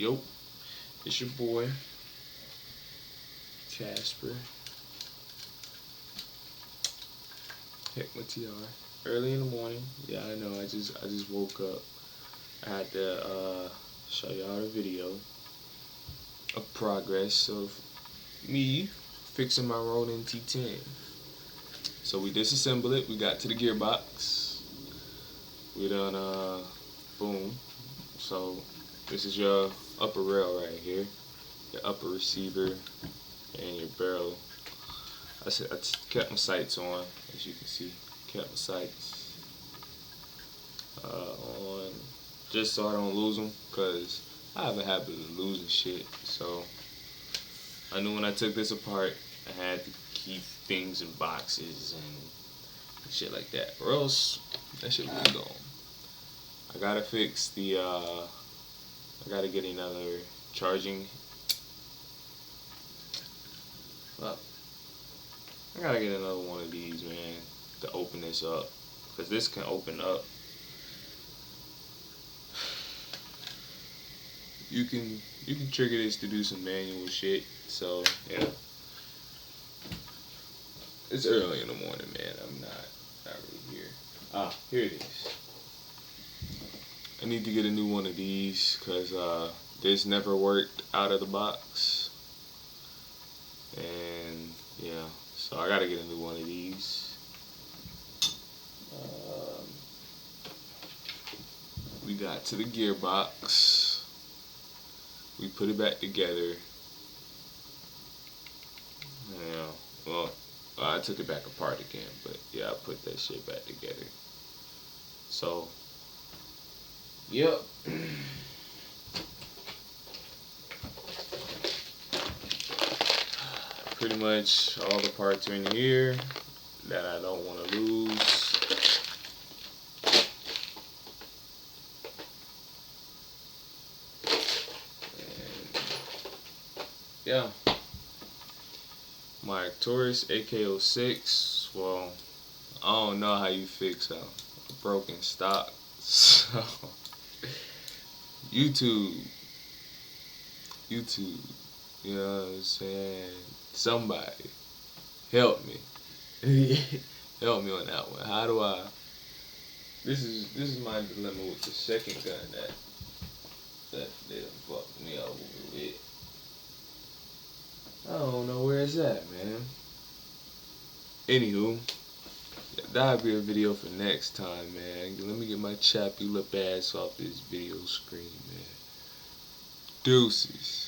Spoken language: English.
Yo, it's your boy, Casper. Heck, my TR. Early in the morning. Yeah, I know. I just woke up. I had to show y'all the video of progress of me fixing my Ronin T10. So we disassembled it. We got to the gearbox. We done boom. So this is your upper rail right here, your upper receiver, and your barrel. I kept my sights on, as you can see. Kept my sights on, just so I don't lose them, cause I have a habit of losing shit. So I knew when I took this apart, I had to keep things in boxes and shit like that, or else that shit would be gone. I gotta fix the I gotta get another charging. Well, I gotta get another one of these, man, to open this up, cause this can open up. You can trigger this to do some manual shit. So yeah, it's early in the morning, man. I'm not really here. Ah, here it is. I need to get a new one of these, cause this never worked out of the box, and yeah, so I gotta get a new one of these. We got to the gearbox. We put it back together. Yeah, well, I took it back apart again, but yeah, I put that shit back together. So, yep. Pretty much all the parts are in here that I don't want to lose. And yeah, my Taurus AK06. Well, I don't know how you fix a broken stock. So YouTube, you know what I'm saying? Somebody help me. Help me on that one. How do I? This is my dilemma with the second gun that they done fucked me over with. I don't know where it's at, man. Anywho, that'll be a video for next time, man. Let me get my chappy lip ass off this video screen, man. Deuces.